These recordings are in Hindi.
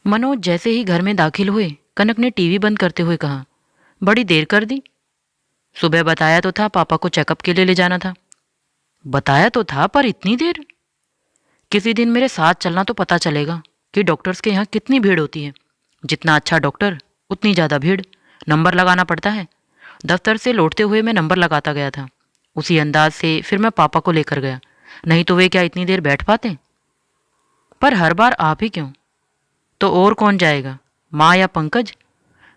मनोज जैसे ही घर में दाखिल हुए, कनक ने टीवी बंद करते हुए कहा, बड़ी देर कर दी। सुबह बताया तो था पापा को चेकअप के लिए ले जाना था। बताया तो था, पर इतनी देर? किसी दिन मेरे साथ चलना तो पता चलेगा कि डॉक्टर्स के यहाँ कितनी भीड़ होती है। जितना अच्छा डॉक्टर उतनी ज़्यादा भीड़। नंबर लगाना पड़ता है। दफ्तर से लौटते हुए मैं नंबर लगाता गया था। उसी अंदाज से फिर मैं पापा को लेकर गया, नहीं तो वे क्या इतनी देर बैठ पाते? पर हर बार आप ही क्यों? तो और कौन जाएगा, माँ या पंकज?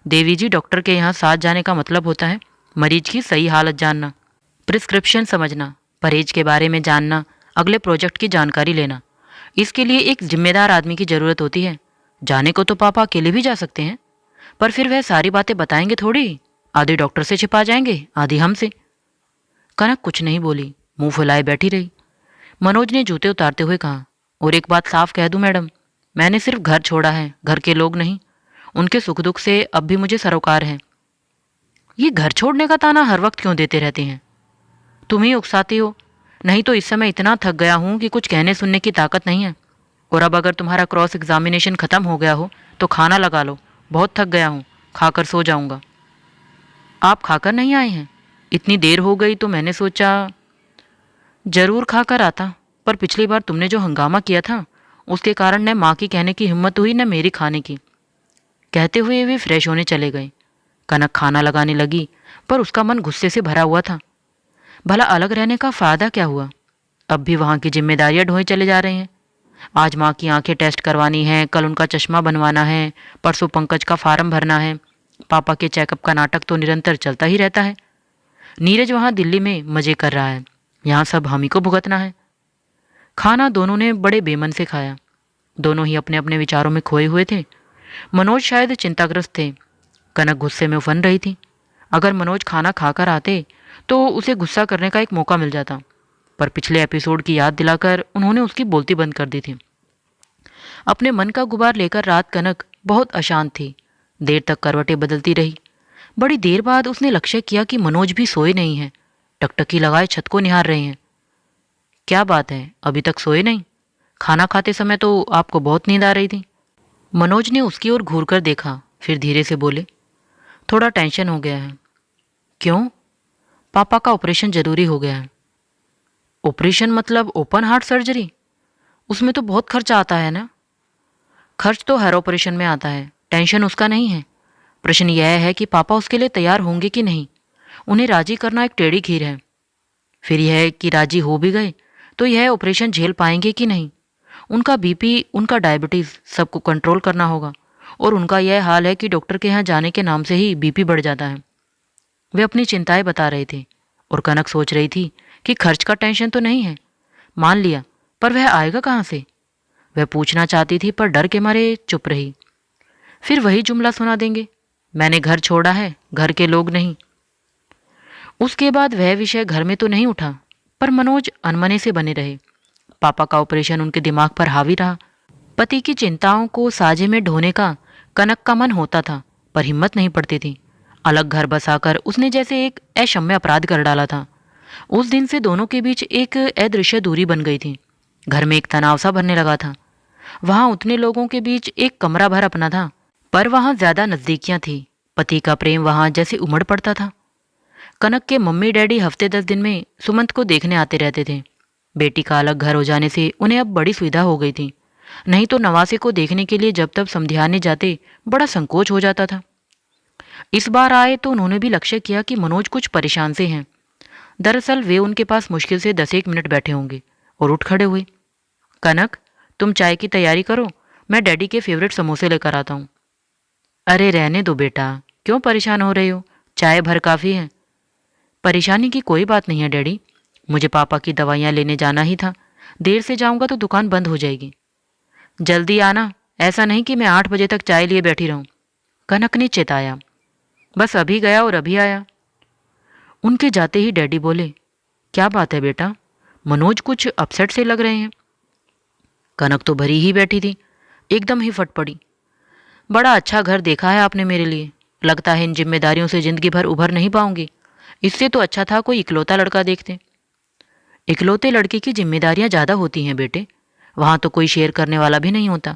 देवी जी, डॉक्टर के यहाँ साथ जाने का मतलब होता है मरीज की सही हालत जानना, प्रिस्क्रिप्शन समझना, परहेज के बारे में जानना, अगले प्रोजेक्ट की जानकारी लेना। इसके लिए एक जिम्मेदार आदमी की ज़रूरत होती है। जाने को तो पापा अकेले भी जा सकते हैं, पर फिर वह सारी बातें बताएंगे थोड़ी। आधी डॉक्टर से छिपा जाएंगे, आधी हमसे। कनक कुछ नहीं बोली, मुंह फुलाए बैठी रही। मनोज ने जूते उतारते हुए कहा, और एक बात साफ कह दूं मैडम, मैंने सिर्फ घर छोड़ा है, घर के लोग नहीं। उनके सुख दुख से अब भी मुझे सरोकार है। ये घर छोड़ने का ताना हर वक्त क्यों देते रहते हैं? तुम ही उकसाती हो। नहीं तो इस समय इतना थक गया हूं कि कुछ कहने सुनने की ताकत नहीं है। और अब अगर तुम्हारा क्रॉस एग्जामिनेशन खत्म हो गया हो तो खाना लगा लो। बहुत थक गया हूं, खाकर सो जाऊंगा। आप खाकर नहीं आए हैं? इतनी देर हो गई तो मैंने सोचा जरूर खाकर आता, पर पिछली बार तुमने जो हंगामा किया था उसके कारण न माँ की कहने की हिम्मत हुई न मेरी खाने की। कहते हुए वे फ्रेश होने चले गए। कनक खाना लगाने लगी, पर उसका मन गुस्से से भरा हुआ था। भला अलग रहने का फायदा क्या हुआ? अब भी वहाँ की जिम्मेदारियां ढोए चले जा रहे हैं। आज माँ की आंखें टेस्ट करवानी है, कल उनका चश्मा बनवाना है, परसों पंकज का फार्म भरना है। पापा के चेकअप का नाटक तो निरंतर चलता ही रहता है। नीरज वहाँ दिल्ली में मजे कर रहा है, यहाँ सब हम ही को भुगतना है। खाना दोनों ने बड़े बेमन से खाया। दोनों ही अपने अपने विचारों में खोए हुए थे। मनोज शायद चिंताग्रस्त थे, कनक गुस्से में उफन रही थी। अगर मनोज खाना खाकर आते तो उसे गुस्सा करने का एक मौका मिल जाता, पर पिछले एपिसोड की याद दिलाकर उन्होंने उसकी बोलती बंद कर दी थी। अपने मन का गुबार लेकर रात कनक बहुत अशांत थी। देर तक करवटें बदलती रही। बड़ी देर बाद उसने लक्ष्य किया कि मनोज भी सोए नहीं हैं, टकटकी लगाए छत को निहार रहे हैं। क्या बात है, अभी तक सोए नहीं? खाना खाते समय तो आपको बहुत नींद आ रही थी। मनोज ने उसकी ओर घूर कर देखा, फिर धीरे से बोले, थोड़ा टेंशन हो गया है। क्यों? पापा का ऑपरेशन जरूरी हो गया है। ऑपरेशन मतलब ओपन हार्ट सर्जरी? उसमें तो बहुत खर्चा आता है ना। खर्च तो हर ऑपरेशन में आता है, टेंशन उसका नहीं है। प्रश्न यह है कि पापा उसके लिए तैयार होंगे कि नहीं। उन्हें राजी करना एक टेढ़ी खीर है। फिर यह कि राजी हो भी गए तो यह ऑपरेशन झेल पाएंगे कि नहीं। उनका बीपी, उनका डायबिटीज़ सबको कंट्रोल करना होगा, और उनका यह हाल है कि डॉक्टर के यहाँ जाने के नाम से ही बीपी बढ़ जाता है। वे अपनी चिंताएं बता रहे थे, और कनक सोच रही थी कि खर्च का टेंशन तो नहीं है, मान लिया, पर वह आएगा कहाँ से? वह पूछना चाहती थी पर डर के मारे चुप रही। फिर वही जुमला सुना देंगे, मैंने घर छोड़ा है, घर के लोग नहीं। उसके बाद वह विषय घर में तो नहीं उठा, पर मनोज अनमने से बने रहे। पापा का ऑपरेशन उनके दिमाग पर हावी रहा। पति की चिंताओं को साझे में ढोने का कनक का मन होता था, पर हिम्मत नहीं पड़ती थी। अलग घर बसाकर उसने जैसे एक अक्षम्य अपराध कर डाला था। उस दिन से दोनों के बीच एक अदृश्य दूरी बन गई थी। घर में एक तनाव सा भरने लगा था। वहाँ उतने लोगों के बीच एक कमरा भर अपना था, पर वहाँ ज्यादा नजदीकियां थी। पति का प्रेम वहाँ जैसे उमड़ पड़ता था। कनक के मम्मी डैडी हफ्ते 10 दिन में सुमंत को देखने आते रहते थे। बेटी का अलग घर हो जाने से उन्हें अब बड़ी सुविधा हो गई थी। नहीं तो नवासे को देखने के लिए जब तब समधियाने जाते बड़ा संकोच हो जाता था। इस बार आए तो उन्होंने भी लक्ष्य किया कि मनोज कुछ परेशान से हैं। दरअसल वे उनके पास मुश्किल से 10 मिनट बैठे होंगे और उठ खड़े हुए। कनक, तुम चाय की तैयारी करो, मैं डैडी के फेवरेट समोसे लेकर आता हूँ। अरे रहने दो बेटा, क्यों परेशान हो रहे हो, चाय भर काफ़ी है। परेशानी की कोई बात नहीं है डैडी, मुझे पापा की दवाइयाँ लेने जाना ही था। देर से जाऊँगा तो दुकान बंद हो जाएगी। जल्दी आना, ऐसा नहीं कि मैं 8 बजे तक चाय लिए बैठी रहूँ, कनक ने चेताया। बस अभी गया और अभी आया। उनके जाते ही डैडी बोले, क्या बात है बेटा, मनोज कुछ अपसेट से लग रहे हैं। कनक तो भरी ही बैठी थी, एकदम ही फट पड़ी। बड़ा अच्छा घर देखा है आपने मेरे लिए, लगता है इन जिम्मेदारियों से जिंदगी भर उभर नहीं पाऊंगी। इससे तो अच्छा था कोई इकलौता लड़का देखते। इकलौते लड़के की जिम्मेदारियां ज़्यादा होती हैं बेटे, वहाँ तो कोई शेयर करने वाला भी नहीं होता।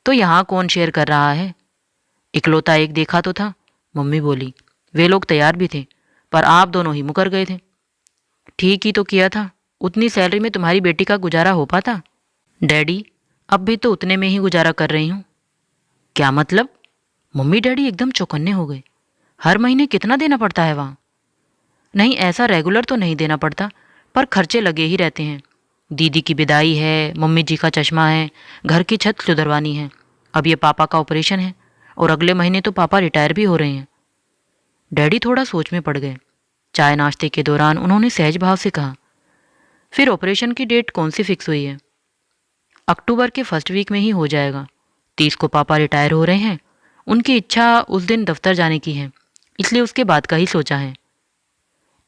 तो यहाँ कौन शेयर कर रहा है? इकलौता एक देखा तो था, मम्मी बोली। वे लोग तैयार भी थे, पर आप दोनों ही मुकर गए थे। ठीक ही तो किया था, उतनी सैलरी में तुम्हारी बेटी का गुजारा हो पाता? डैडी, अब भी तो उतने में ही गुजारा कर रही हूँ। क्या मतलब? मम्मी डैडी एकदम चौकन्ने हो गए। हर महीने कितना देना पड़ता है वहाँ? नहीं, ऐसा रेगुलर तो नहीं देना पड़ता, पर खर्चे लगे ही रहते हैं। दीदी की विदाई है, मम्मी जी का चश्मा है, घर की छत सुधरवानी है, अब ये पापा का ऑपरेशन है, और अगले महीने तो पापा रिटायर भी हो रहे हैं। डैडी थोड़ा सोच में पड़ गए। चाय नाश्ते के दौरान उन्होंने सहज भाव से कहा, फिर ऑपरेशन की डेट कौन सी फिक्स हुई है? अक्टूबर के फर्स्ट वीक में ही हो जाएगा। 30 को पापा रिटायर हो रहे हैं, उनकी इच्छा उस दिन दफ्तर जाने की है, इसलिए उसके बाद का ही सोचा है।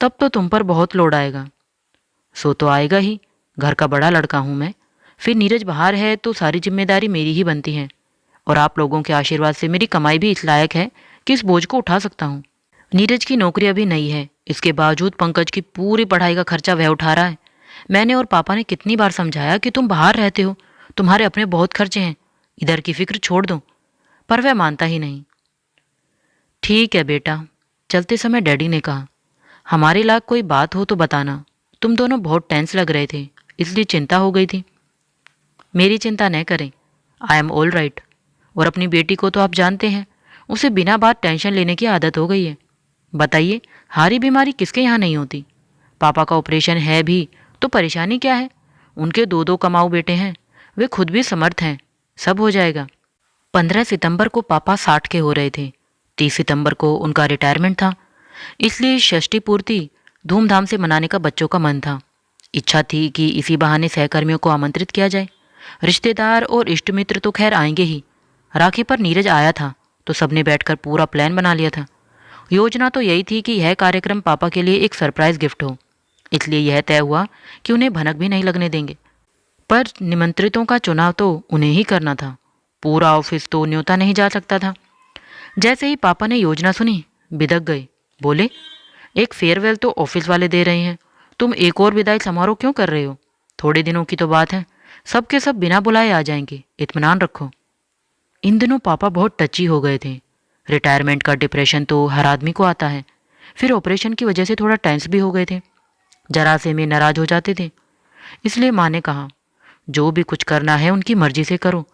तब तो तुम पर बहुत लोड आएगा। सो तो आएगा ही, घर का बड़ा लड़का हूँ मैं। फिर नीरज बाहर है तो सारी जिम्मेदारी मेरी ही बनती है, और आप लोगों के आशीर्वाद से मेरी कमाई भी इस लायक है कि इस बोझ को उठा सकता हूँ। नीरज की नौकरी अभी नई है, इसके बावजूद पंकज की पूरी पढ़ाई का खर्चा वह उठा रहा है। मैंने और पापा ने कितनी बार समझाया कि तुम बाहर रहते हो, तुम्हारे अपने बहुत खर्चे हैं, इधर की फिक्र छोड़ दो, पर वह मानता ही नहीं। ठीक है बेटा, चलते समय डैडी ने कहा, हमारे लायक कोई बात हो तो बताना। तुम दोनों बहुत टेंस लग रहे थे, इसलिए चिंता हो गई थी। मेरी चिंता न करें, आई एम ऑल राइट। और अपनी बेटी को तो आप जानते हैं, उसे बिना बात टेंशन लेने की आदत हो गई है। बताइए, हारी बीमारी किसके यहाँ नहीं होती? पापा का ऑपरेशन है भी तो परेशानी क्या है? उनके दो दो कमाऊ बेटे हैं, वे खुद भी समर्थ हैं, सब हो जाएगा। 15 सितंबर को पापा 60 के हो रहे थे। 30 सितंबर को उनका रिटायरमेंट था, इसलिए षष्ठी पूर्ति धूमधाम से मनाने का बच्चों का मन था। इच्छा थी कि इसी बहाने सहकर्मियों को आमंत्रित किया जाए। रिश्तेदार और इष्ट मित्र तो खैर आएंगे ही। राखी पर नीरज आया था तो सबने बैठकर पूरा प्लान बना लिया था। योजना तो यही थी कि यह कार्यक्रम पापा के लिए एक सरप्राइज गिफ्ट हो, इसलिए यह तय हुआ कि उन्हें भनक भी नहीं लगने देंगे। पर निमंत्रितों का चुनाव तो उन्हें ही करना था, पूरा ऑफिस तो न्योता नहीं जा सकता था। जैसे ही पापा ने योजना सुनी, बिदक गए। बोले, एक फेयरवेल तो ऑफिस वाले दे रहे हैं, तुम एक और विदाई समारोह क्यों कर रहे हो? थोड़े दिनों की तो बात है, सब के सब बिना बुलाए आ जाएंगे, इत्मीनान रखो। इन दिनों पापा बहुत टची हो गए थे। रिटायरमेंट का डिप्रेशन तो हर आदमी को आता है, फिर ऑपरेशन की वजह से थोड़ा टेंस भी हो गए थे, जरा से में नाराज हो जाते थे। इसलिए माँ ने कहा, जो भी कुछ करना है उनकी मर्जी से करो,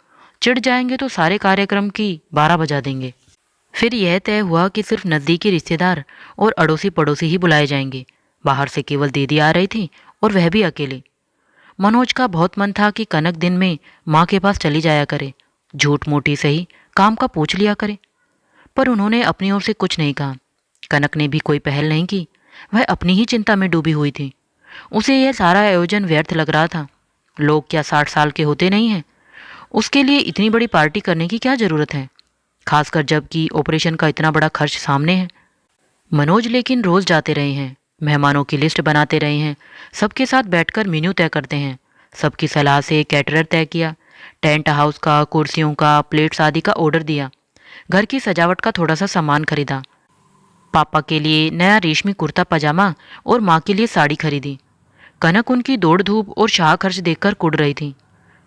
चिढ़ जाएंगे तो सारे कार्यक्रम की 12 बजा देंगे। फिर यह तय हुआ कि सिर्फ नज़दीकी रिश्तेदार और अड़ोसी पड़ोसी ही बुलाए जाएंगे। बाहर से केवल दीदी आ रही थी, और वह भी अकेले। मनोज का बहुत मन था कि कनक दिन में माँ के पास चली जाया करे, झूठ मोटी सही काम का पूछ लिया करे, पर उन्होंने अपनी ओर से कुछ नहीं कहा। कनक ने भी कोई पहल नहीं की, वह अपनी ही चिंता में डूबी हुई थी। उसे यह सारा आयोजन व्यर्थ लग रहा था। लोग क्या 60 साल के होते नहीं हैं? उसके लिए इतनी बड़ी पार्टी करने की क्या ज़रूरत है, खासकर जबकि ऑपरेशन का इतना बड़ा खर्च सामने है। मनोज लेकिन रोज़ जाते रहे हैं, मेहमानों की लिस्ट बनाते रहे हैं, सबके साथ बैठकर मेन्यू तय करते हैं, सबकी सलाह से कैटरर तय किया, टेंट हाउस का, कुर्सियों का, प्लेट्स आदि का ऑर्डर दिया, घर की सजावट का थोड़ा सा सामान खरीदा। पापा के लिए नया रेशमी कुर्ता पजामा और माँ के लिए साड़ी खरीदी। कनक उनकी दौड़ धूप और शाह खर्च देखकर कुड़ रही थी।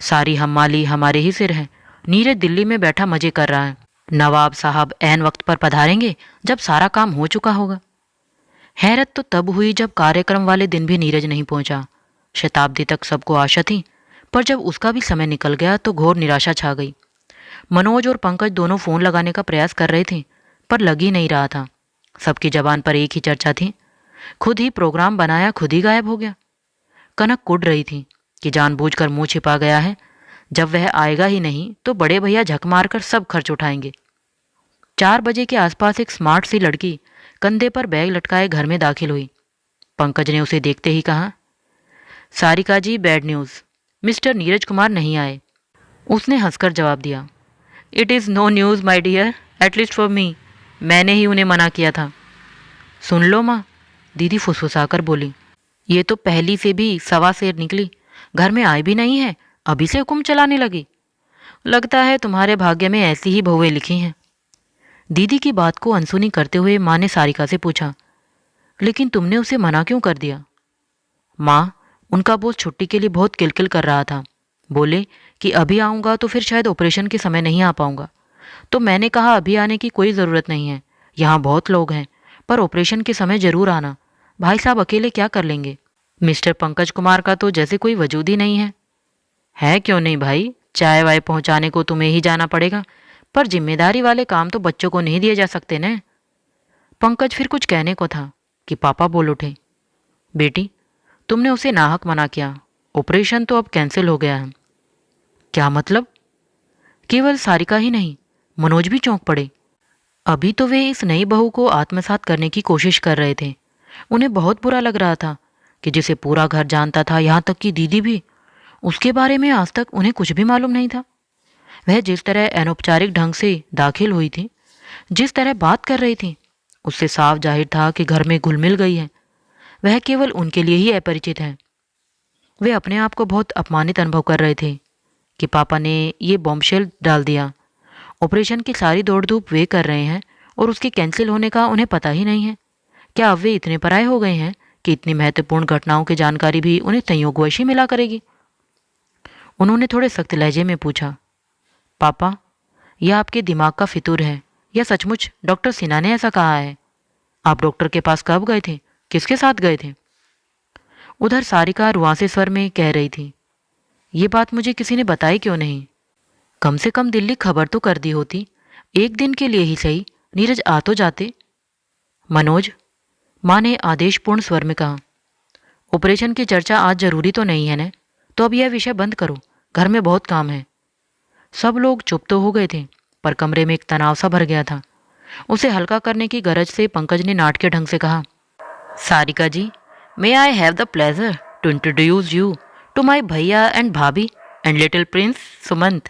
सारी हम्माली हमारे ही सिर है। नीरज दिल्ली में बैठा मजे कर रहा है, नवाब साहब ऐन वक्त पर पधारेंगे जब सारा काम हो चुका होगा। हैरत तो तब हुई जब कार्यक्रम वाले दिन भी नीरज नहीं पहुंचा। शताब्दी तक सबको आशा थी, पर जब उसका भी समय निकल गया तो घोर निराशा छा गई। मनोज और पंकज दोनों फोन लगाने का प्रयास कर रहे थे, पर लग ही नहीं रहा था। सबकी जबान पर एक ही चर्चा थी, खुद ही प्रोग्राम बनाया, खुद ही गायब हो गया। कनक कुड़ रही थी कि जानबूझकर मुंह छिपा गया है, जब वह आएगा ही नहीं तो बड़े भैया झक मारकर सब खर्च उठाएंगे। 4 बजे के आसपास एक स्मार्ट सी लड़की कंधे पर बैग लटकाए घर में दाखिल हुई। पंकज ने उसे देखते ही कहा, Sarika ji, bad news, mister Neeraj Kumar नहीं आए। उसने हंसकर जवाब दिया, it is no news my dear, at least for me, मैंने ही उन्हें मना किया था। सुन लो माँ, दीदी फुसफुसाकर बोली, ये तो पहली से भी सवा सेर निकली, घर में आई भी नहीं है, अभी से हुक्म चलाने लगी। लगता है तुम्हारे भाग्य में ऐसी ही बहुएं लिखी हैं। दीदी की बात को अनसुनी करते हुए माँ ने सारिका से पूछा, लेकिन तुमने उसे मना क्यों कर दिया? माँ, उनका बॉस छुट्टी के लिए बहुत किलकिल कर रहा था, बोले कि अभी आऊँगा तो फिर शायद ऑपरेशन के समय नहीं आ पाऊँगा। तो मैंने कहा अभी आने की कोई ज़रूरत नहीं है, यहाँ बहुत लोग हैं, पर ऑपरेशन के समय ज़रूर आना। भाई साहब अकेले क्या कर लेंगे? मिस्टर पंकज कुमार का तो जैसे कोई वजूद ही नहीं है। है क्यों नहीं भाई, चाय वाय पहुँचाने को तुम्हें ही जाना पड़ेगा, पर जिम्मेदारी वाले काम तो बच्चों को नहीं दिए जा सकते न। पंकज फिर कुछ कहने को था कि पापा बोल उठे, बेटी तुमने उसे नाहक मना किया, ऑपरेशन तो अब कैंसिल हो गया है। क्या मतलब? केवल सारिका ही नहीं, मनोज भी चौंक पड़े। अभी तो वे इस नई बहू को आत्मसात करने की कोशिश कर रहे थे। उन्हें बहुत बुरा लग रहा था कि जिसे पूरा घर जानता था, यहाँ तक कि दीदी भी, उसके बारे में आज तक उन्हें कुछ भी मालूम नहीं था। वह जिस तरह अनौपचारिक ढंग से दाखिल हुई थी, जिस तरह बात कर रही थी, उससे साफ जाहिर था कि घर में घुल मिल गई है। वह केवल उनके लिए ही अपरिचित है। वे अपने आप को बहुत अपमानित अनुभव कर रहे थे कि पापा ने ये बॉम्बशेल डाल दिया। ऑपरेशन की सारी दौड़ धूप वे कर रहे हैं और उसके कैंसिल होने का उन्हें पता ही नहीं है। क्या अब वे इतने पराये हो गए हैं कि इतनी महत्वपूर्ण घटनाओं की जानकारी भी उन्हें संयोगवश ही मिला करेगी? उन्होंने थोड़े सख्त लहजे में पूछा, पापा यह आपके दिमाग का फितूर है या सचमुच डॉक्टर सिन्हा ने ऐसा कहा है? आप डॉक्टर के पास कब गए थे, किसके साथ गए थे? उधर सारिका रुआंसे स्वर में कह रही थी, ये बात मुझे किसी ने बताई क्यों नहीं? कम से कम दिल्ली खबर तो कर दी होती, एक दिन के लिए ही सही, नीरज आ तो जाते। मनोज, माँ ने आदेशपूर्ण स्वर में कहा, ऑपरेशन की चर्चा आज जरूरी तो नहीं है न, तो अब यह विषय बंद करो, घर में बहुत काम है। सब लोग चुप तो हो गए थे, पर कमरे में एक तनाव सा भर गया था। उसे हल्का करने की गरज से पंकज ने नाटकीय ढंग से कहा, Sarika ji, may I have the pleasure to introduce you to my भैया एंड भाभी and little prince Sumant.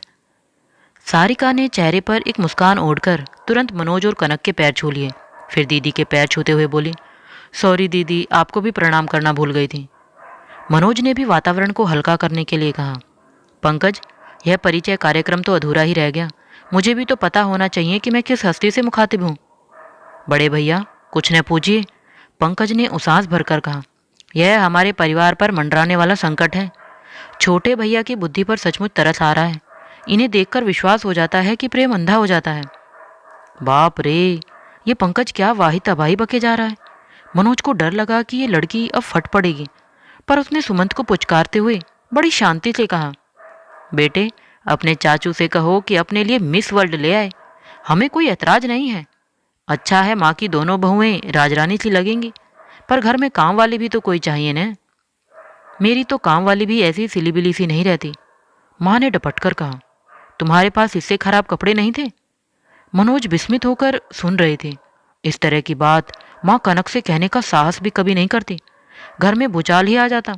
Sarika ने चेहरे पर एक मुस्कान ओढ़कर तुरंत मनोज और कनक के पैर छू लिए, फिर दीदी के पैर छूते हुए बोली, सॉरी दीदी, आपको भी प्रणाम करना भूल गई थी। मनोज ने भी वातावरण को हल्का करने के लिए कहा, पंकज, यह परिचय कार्यक्रम तो अधूरा ही रह गया, मुझे भी तो पता होना चाहिए कि मैं किस हस्ती से मुखातिब हूँ। बड़े भैया कुछ न पूछिए, पंकज ने उसास भरकर कहा, यह हमारे परिवार पर मंडराने वाला संकट है। छोटे भैया की बुद्धि पर सचमुच तरस आ रहा है। इन्हें देखकर विश्वास हो जाता है कि प्रेम अंधा हो जाता है। बाप रे, ये पंकज क्या वाही तबाही बके जा रहा है। मनोज को डर लगा कि ये लड़की अब फट पड़ेगी, पर उसने सुमंत को पुचकारते हुए बड़ी शांति से कहा, बेटे अपने चाचू से कहो कि अपने लिए मिस वर्ल्ड ले आए, हमें कोई ऐतराज नहीं है। अच्छा है माँ की दोनों बहुएं राजरानी सी लगेंगी, पर घर में काम वाली भी तो कोई चाहिए न। मेरी तो काम वाली भी ऐसी सिलीबिली सी नहीं रहती। माँ ने डपट कर कहा, तुम्हारे पास इससे खराब कपड़े नहीं थे? मनोज विस्मित होकर सुन रहे थे। इस तरह की बात माँ कनक से कहने का साहस भी कभी नहीं करती, घर में भूचाल ही आ जाता।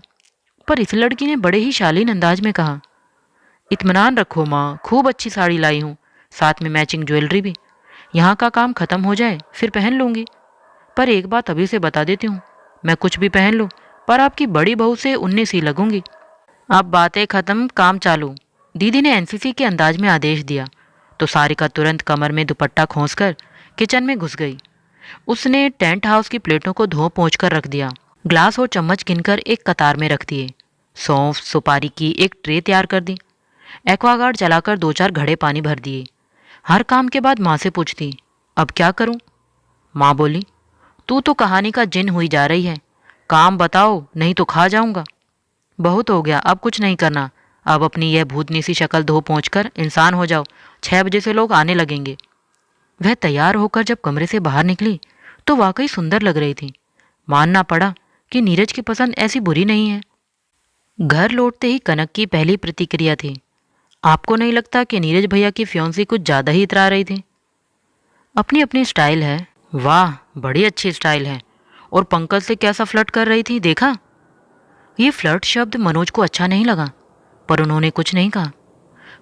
पर इस लड़की ने बड़े ही शालीन अंदाज में कहा, इत्मीनान रखो माँ, खूब अच्छी साड़ी लाई हूँ, साथ में मैचिंग ज्वेलरी भी। यहाँ का काम खत्म हो जाए फिर पहन लूँगी। पर एक बात अभी से बता देती हूँ, मैं कुछ भी पहन लूँ पर आपकी बड़ी बहू से 19 ही लगूंगी। अब बातें खत्म, काम चालू, दीदी ने एनसीसी के अंदाज में आदेश दिया तो सारिका तुरंत कमर में दुपट्टा खोंसकर किचन में घुस गई। उसने टेंट हाउस की प्लेटों को धो पोंछ कर रख दिया, ग्लास और चम्मच गिनकर एक कतार में रख दिए, सौंफ सुपारी की एक ट्रे तैयार कर दी, एक्वागार्ड चलाकर 2-4 घड़े पानी भर दिए। हर काम के बाद माँ से पूछती, अब क्या करूं? माँ बोली, तू तो कहानी का जिन हुई जा रही है, काम बताओ नहीं तो खा जाऊंगा। बहुत हो गया, अब कुछ नहीं करना, अब अपनी यह भूतनी सी शक्ल धो पोंछ कर इंसान हो जाओ, 6 बजे से लोग आने लगेंगे। वह तैयार होकर जब कमरे से बाहर निकली तो वाकई सुंदर लग रही थी। मानना पड़ा कि नीरज की पसंद ऐसी बुरी नहीं है। घर लौटते ही कनक की पहली प्रतिक्रिया थी, आपको नहीं लगता कि नीरज भैया की फियोंसी कुछ ज़्यादा ही इतरा रही थी? अपनी अपनी स्टाइल है। वाह, बड़ी अच्छी स्टाइल है। और पंकज से कैसा फ्लर्ट कर रही थी, देखा? ये फ्लर्ट शब्द मनोज को अच्छा नहीं लगा, पर उन्होंने कुछ नहीं कहा।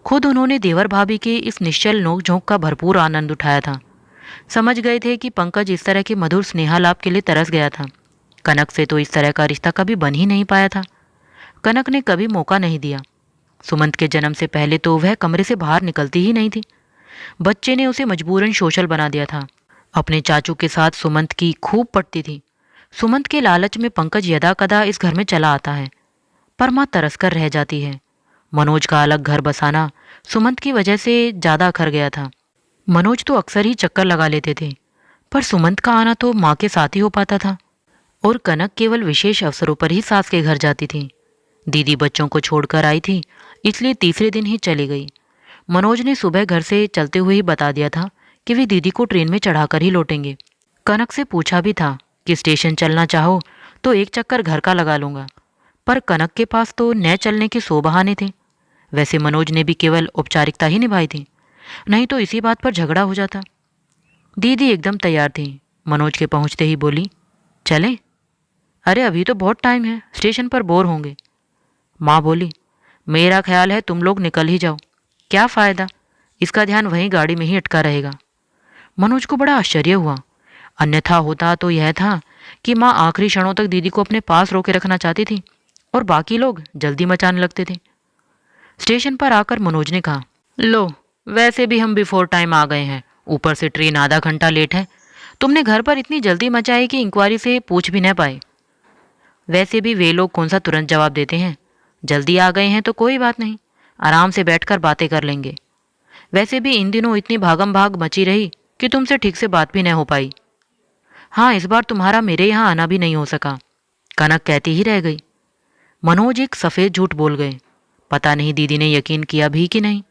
खुद उन्होंने देवर भाभी के इस निश्चल नोक-झोंक का भरपूर आनंद उठाया था। समझ गए थे कि पंकज इस तरह के मधुर स्नेहालाप के लिए तरस गया था। कनक से तो इस तरह का रिश्ता कभी बन ही नहीं पाया था। कनक ने कभी मौका नहीं दिया। सुमंत के जन्म से पहले तो वह कमरे से बाहर निकलती ही नहीं थी। बच्चे ने उसे मजबूरन सोशल बना दिया था। अपने चाचू के साथ सुमंत की खूब पटती थी। सुमंत के लालच में पंकज यदा कदा इस घर में चला आता है, पर माँ तरस कर रह जाती है। मनोज का अलग घर बसाना सुमंत की वजह से ज़्यादा अखर गया था। मनोज तो अक्सर ही चक्कर लगा लेते थे, पर सुमंत का आना तो माँ के साथ ही हो पाता था, और कनक केवल विशेष अवसरों पर ही सास के घर जाती थी। दीदी बच्चों को छोड़कर आई थी, इसलिए तीसरे दिन ही चली गई। मनोज ने सुबह घर से चलते हुए ही बता दिया था कि वे दीदी को ट्रेन में चढ़ाकर ही लौटेंगे। कनक से पूछा भी था कि स्टेशन चलना चाहो तो एक चक्कर घर का लगा लूँगा, पर कनक के पास तो न चलने के 100 बहाने थे। वैसे मनोज ने भी केवल औपचारिकता ही निभाई थी, नहीं तो इसी बात पर झगड़ा हो जाता। दीदी एकदम तैयार थी। मनोज के पहुंचते ही बोली, चलें? अरे अभी तो बहुत टाइम है, स्टेशन पर बोर होंगे। माँ बोली, मेरा ख्याल है तुम लोग निकल ही जाओ। क्या फ़ायदा, इसका ध्यान वहीं गाड़ी में ही अटका रहेगा। मनोज को बड़ा आश्चर्य हुआ। अन्यथा होता तो यह था कि माँ आखिरी क्षणों तक दीदी को अपने पास रोके रखना चाहती थी और बाकी लोग जल्दी मचाने लगते थे। स्टेशन पर आकर मनोज ने कहा, लो, वैसे भी हम बिफोर टाइम आ गए हैं, ऊपर से ट्रेन आधा घंटा लेट है। तुमने घर पर इतनी जल्दी मचाई कि इंक्वायरी से पूछ भी न पाए। वैसे भी वे लोग कौन सा तुरंत जवाब देते हैं। जल्दी आ गए हैं तो कोई बात नहीं, आराम से बैठकर बातें कर लेंगे। वैसे भी इन दिनों इतनी भागम भाग मची रही कि तुमसे ठीक से बात भी न हो पाई। हाँ, इस बार तुम्हारा मेरे यहाँ आना भी नहीं हो सका, कनक कहती ही रह गई। मनोज एक सफ़ेद झूठ बोल गए। पता नहीं दीदी ने यकीन किया भी कि नहीं।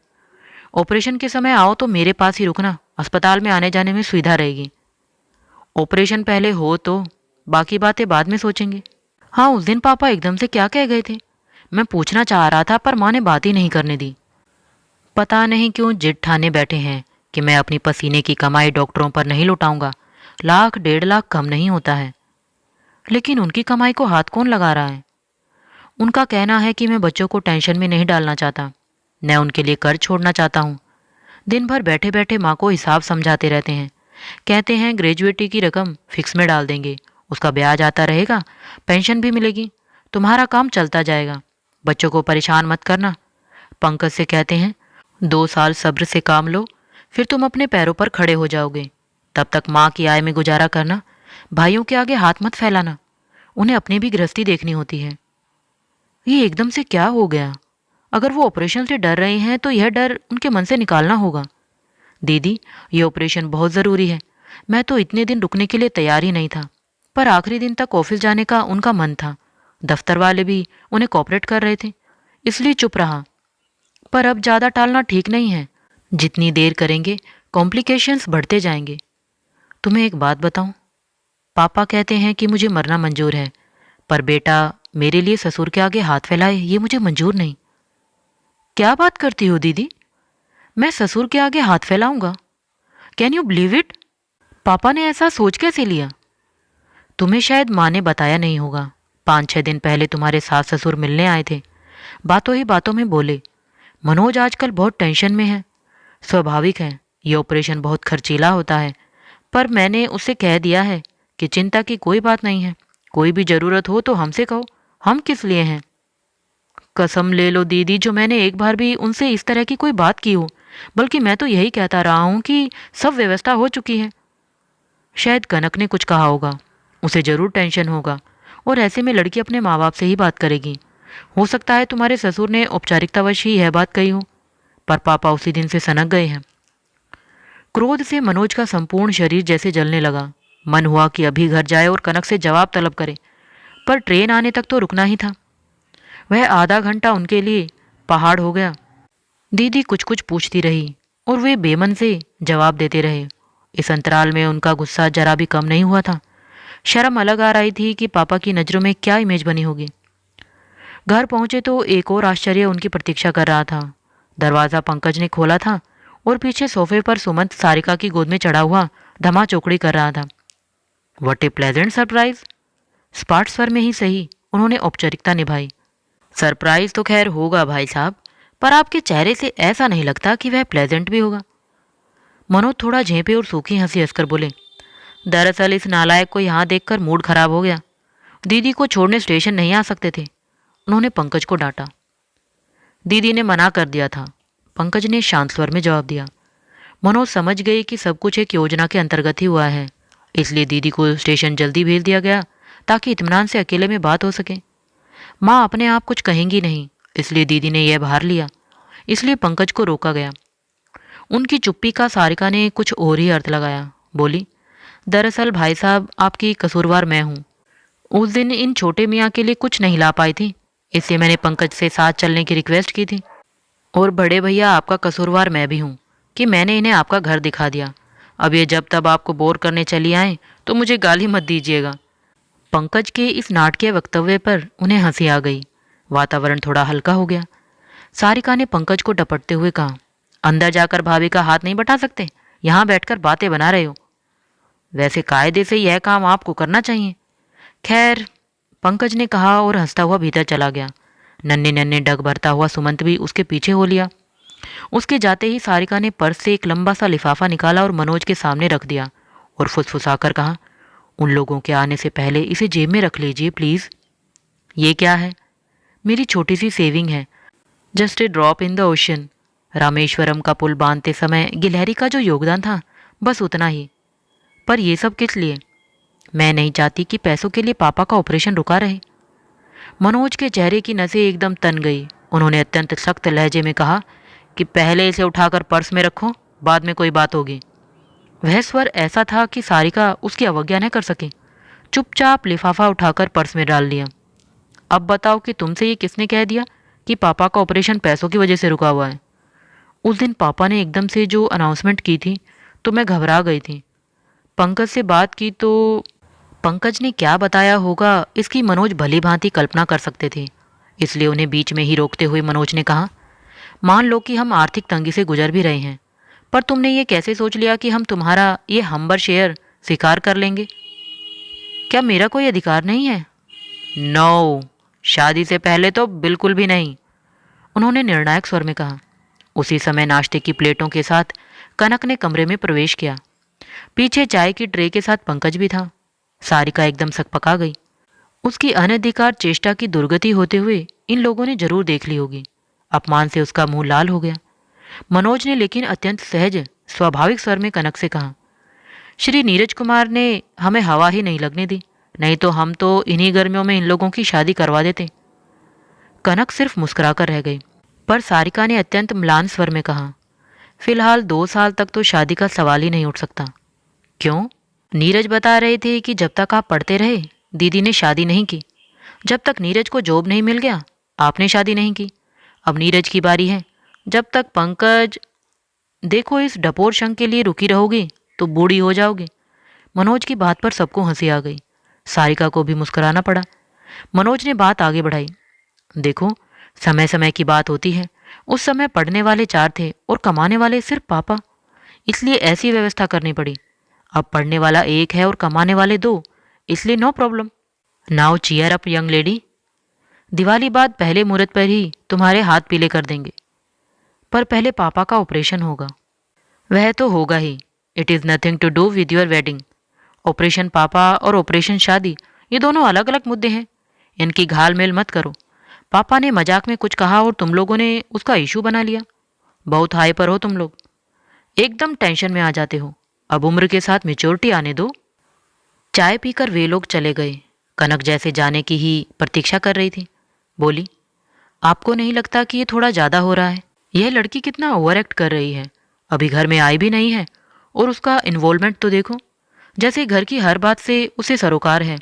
ऑपरेशन के समय आओ तो मेरे पास ही रुकना, अस्पताल में आने जाने में सुविधा रहेगी। ऑपरेशन पहले हो तो बाकी बातें बाद में सोचेंगे। हाँ, उस दिन पापा एकदम से क्या कह गए थे? मैं पूछना चाह रहा था पर माँ ने बात ही नहीं करने दी। पता नहीं क्यों जिद ठाने बैठे हैं कि मैं अपनी पसीने की कमाई डॉक्टरों पर नहीं लुटाऊंगा। 1 लाख 1.5 लाख कम नहीं होता है। लेकिन उनकी कमाई को हाथ कौन लगा रहा है? उनका कहना है कि मैं बच्चों को टेंशन में नहीं डालना चाहता, न उनके लिए कर्ज छोड़ना चाहता हूँ। दिन भर बैठे बैठे माँ को हिसाब समझाते रहते हैं। कहते हैं ग्रेजुएटी की रकम फिक्स में डाल देंगे, उसका ब्याज आता रहेगा, पेंशन भी मिलेगी, तुम्हारा काम चलता जाएगा, बच्चों को परेशान मत करना। पंकज से कहते हैं 2 साल सब्र से काम लो, फिर तुम अपने पैरों पर खड़े हो जाओगे। तब तक माँ की आय में गुजारा करना, भाइयों के आगे हाथ मत फैलाना, उन्हें अपनी भी गृहस्थी देखनी होती है। ये एकदम से क्या हो गया? अगर वो ऑपरेशन से डर रहे हैं तो यह डर उनके मन से निकालना होगा। दीदी, ये ऑपरेशन बहुत ज़रूरी है। मैं तो इतने दिन रुकने के लिए तैयार ही नहीं था, पर आखिरी दिन तक ऑफिस जाने का उनका मन था। दफ्तर वाले भी उन्हें कॉपरेट कर रहे थे, इसलिए चुप रहा। पर अब ज़्यादा टालना ठीक नहीं है। जितनी देर करेंगे कॉम्प्लिकेशंस बढ़ते जाएंगे। तुम्हें एक बात बताऊं? पापा कहते हैं कि मुझे मरना मंजूर है, पर बेटा मेरे लिए ससुर के आगे हाथ फैलाए ये मुझे मंजूर नहीं। क्या बात करती हो दीदी? मैं ससुर के आगे हाथ फैलाऊंगा? Can you believe it? पापा ने ऐसा सोच कैसे लिया? तुम्हें शायद माँ ने बताया नहीं होगा। 5-6 दिन पहले तुम्हारे सास ससुर मिलने आए थे। बातों ही बातों में बोले, मनोज आजकल बहुत टेंशन में है। स्वाभाविक है, ये ऑपरेशन बहुत खर्चीला होता है, पर मैंने उससे कह दिया है कि चिंता की कोई बात नहीं है, कोई भी ज़रूरत हो तो हमसे कहो, हम किस लिए हैं। कसम ले लो दीदी, जो मैंने एक बार भी उनसे इस तरह की कोई बात की हो, बल्कि मैं तो यही कहता रहा हूँ कि सब व्यवस्था हो चुकी है। शायद कनक ने कुछ कहा होगा, उसे ज़रूर टेंशन होगा, और ऐसे में लड़की अपने माँ बाप से ही बात करेगी। हो सकता है तुम्हारे ससुर ने औपचारिकतावश ही यह बात कही हो, पर पापा उसी दिन से सनक गए हैं। क्रोध से मनोज का संपूर्ण शरीर जैसे जलने लगा। मन हुआ कि अभी घर जाए और कनक से जवाब तलब करे, पर ट्रेन आने तक तो रुकना ही था। वह आधा घंटा उनके लिए पहाड़ हो गया। दीदी कुछ कुछ पूछती रही और वे बेमन से जवाब देते रहे। इस अंतराल में उनका गुस्सा जरा भी कम नहीं हुआ था। शर्म अलग आ रही थी कि पापा की नज़रों में क्या इमेज बनी होगी। घर पहुंचे तो एक और आश्चर्य उनकी प्रतीक्षा कर रहा था। दरवाज़ा पंकज ने खोला था और पीछे सोफे पर सुमंत सारिका की गोद में चढ़ा हुआ धमा चौकड़ी कर रहा था। What A pleasant surprise! Spot स्वर में ही सही उन्होंने औपचारिकता निभाई। सरप्राइज तो खैर होगा भाई साहब, पर आपके चेहरे से ऐसा नहीं लगता कि वह प्लेजेंट भी होगा। मनोज थोड़ा झेंपे और सूखी हंसी हंसकर बोले, दरअसल इस नालायक को यहाँ देखकर मूड खराब हो गया। दीदी को छोड़ने स्टेशन नहीं आ सकते थे। उन्होंने पंकज को डांटा। दीदी ने मना कर दिया था, पंकज ने शांत स्वर में जवाब दिया। मनोज समझ गई कि सब कुछ एक योजना के अंतर्गत ही हुआ है, इसलिए दीदी को स्टेशन जल्दी भेज दिया गया ताकि इत्मीनान से अकेले में बात हो सके। माँ अपने आप कुछ कहेंगी नहीं, इसलिए दीदी ने यह भार लिया। इसलिए पंकज को रोका गया। उनकी चुप्पी का सारिका ने कुछ और ही अर्थ लगाया। बोली, दरअसल भाई साहब, आपकी कसूरवार मैं हूँ। उस दिन इन छोटे मियाँ के लिए कुछ नहीं ला पाई थी, इसलिए मैंने पंकज से साथ चलने की रिक्वेस्ट की थी। और बड़े भैया, आपका कसूरवार मैं भी हूँ कि मैंने इन्हें आपका घर दिखा दिया। अब ये जब तब आपको बोर करने चली आए तो मुझे गाली मत दीजिएगा। पंकज के इस नाटकीय वक्तव्य पर उन्हें हंसी आ गई। वातावरण थोड़ा हल्का हो गया। सारिका ने पंकज को डपटते हुए कहा, अंदर जाकर भाभी का हाथ नहीं बटा सकते? यहाँ बैठकर बातें बना रहे हो। वैसे कायदे से यह काम आपको करना चाहिए। खैर, पंकज ने कहा और हंसता हुआ भीतर चला गया। नन्हे नन्हे डग भरता हुआ सुमंत भी उसके पीछे हो लिया। उसके जाते ही सारिका ने पर्स से एक लंबा सा लिफाफा निकाला और मनोज के सामने रख दिया और फुसफुसाकर कहा, उन लोगों के आने से पहले इसे जेब में रख लीजिए प्लीज़। ये क्या है? मेरी छोटी सी सेविंग है, just a drop in the ocean. Rameswaram का पुल बांधते समय गिलहरी का जो योगदान था, बस उतना ही। पर यह सब किस लिए? मैं नहीं चाहती कि पैसों के लिए पापा का ऑपरेशन रुका रहे। मनोज के चेहरे की नसें एकदम तन गई। उन्होंने अत्यंत सख्त लहजे में कहा कि पहले इसे उठाकर पर्स में रखो, बाद में कोई बात होगी। वह स्वर ऐसा था कि सारिका उसकी अवज्ञा न कर सके। चुपचाप लिफाफा उठाकर पर्स में डाल लिया। अब बताओ कि तुमसे ये किसने कह दिया कि पापा का ऑपरेशन पैसों की वजह से रुका हुआ है? उस दिन पापा ने एकदम से जो अनाउंसमेंट की थी तो मैं घबरा गई थी। पंकज से बात की तो पंकज ने क्या बताया होगा इसकी मनोज भली भांति कल्पना कर सकते थे। इसलिए उन्हें बीच में ही रोकते हुए मनोज ने कहा, मान लो कि हम आर्थिक तंगी से गुजर भी रहे हैं, पर तुमने ये कैसे सोच लिया कि हम तुम्हारा ये हम्बर शेयर स्वीकार कर लेंगे? क्या मेरा कोई अधिकार नहीं है? नो, शादी से पहले तो बिल्कुल भी नहीं, उन्होंने निर्णायक स्वर में कहा। उसी समय नाश्ते की प्लेटों के साथ कनक ने कमरे में प्रवेश किया। पीछे चाय की ट्रे के साथ पंकज भी था। सारिका एकदम सकपका गई। उसकी अनधिकार चेष्टा की दुर्गति होते हुए इन लोगों ने जरूर देख ली होगी। अपमान से उसका मुंह लाल हो गया। मनोज ने लेकिन अत्यंत सहज स्वाभाविक स्वर में कनक से कहा, श्री नीरज कुमार ने हमें हवा ही नहीं लगने दी, नहीं तो हम तो इन्हीं गर्मियों में इन लोगों की शादी करवा देते। कनक सिर्फ मुस्कुराकर रह गई, पर सारिका ने अत्यंत म्लान स्वर में कहा, फिलहाल 2 साल तक तो शादी का सवाल ही नहीं उठ सकता। क्यों? नीरज बता रहे थे कि जब तक आप पढ़ते रहे दीदी ने शादी नहीं की। जब तक नीरज को जॉब नहीं मिल गया आपने शादी नहीं की। अब नीरज की बारी है। जब तक पंकज, देखो इस डपोर शंख के लिए रुकी रहोगी तो बूढ़ी हो जाओगी। मनोज की बात पर सबको हंसी आ गई। सारिका को भी मुस्कुराना पड़ा। मनोज ने बात आगे बढ़ाई, देखो समय समय की बात होती है। उस समय पढ़ने वाले 4 थे और कमाने वाले सिर्फ पापा, इसलिए ऐसी व्यवस्था करनी पड़ी। अब पढ़ने वाला 1 है और कमाने वाले 2, इसलिए no problem. Now cheer up young lady. Diwali बाद पहले मुहूर्त पर ही तुम्हारे हाथ पीले कर देंगे। पर पहले पापा का ऑपरेशन होगा। वह तो होगा ही। It is nothing to do with your wedding. Operation पापा और ऑपरेशन शादी, ये दोनों अलग अलग मुद्दे हैं। इनकी घालमेल मत करो। पापा ने मजाक में कुछ कहा और तुम लोगों ने उसका इशू बना लिया। बहुत हाई पर हो तुम लोग, एकदम टेंशन में आ जाते हो। अब उम्र के साथ मेच्योरिटी आने दो। चाय पीकर वे लोग चले गए। कनक जैसे जाने की ही प्रतीक्षा कर रही थी। बोली, आपको नहीं लगता कि ये थोड़ा ज़्यादा हो रहा है? यह लड़की कितना ओवर एक्ट कर रही है। अभी घर में आई भी नहीं है और उसका इन्वॉल्वमेंट तो देखो, जैसे घर की हर बात से उसे सरोकार है।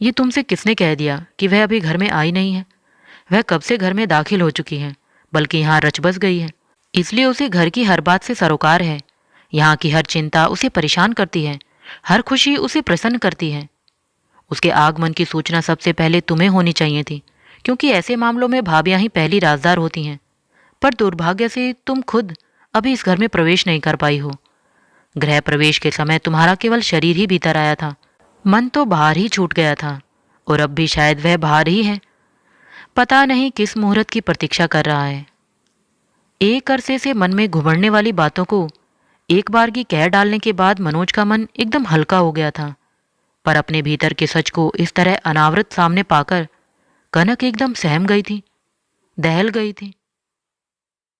ये तुमसे किसने कह दिया कि वह अभी घर में आई नहीं है? वह कब से घर में दाखिल हो चुकी है, बल्कि यहाँ रच बस गई है। इसलिए उसे घर की हर बात से सरोकार है। यहाँ की हर चिंता उसे परेशान करती है, हर खुशी उसे प्रसन्न करती है। उसके आगमन की सूचना सबसे पहले तुम्हें होनी चाहिए थी, क्योंकि ऐसे मामलों में भाभियां ही पहली राजदार होती हैं। पर दुर्भाग्य से तुम खुद अभी इस घर में प्रवेश नहीं कर पाई हो। गृह प्रवेश के समय तुम्हारा केवल शरीर ही भीतर आया था, मन तो बाहर ही छूट गया था, और अब भी शायद वह बाहर ही है। पता नहीं किस मुहूर्त की प्रतीक्षा कर रहा है। एक अरसे से मन में घुमड़ने वाली बातों को एक बार की कह डालने के बाद मनोज का मन एकदम हल्का हो गया था। पर अपने भीतर के सच को इस तरह अनावृत सामने पाकर कनक एकदम सहम गई थी, दहल गई थी।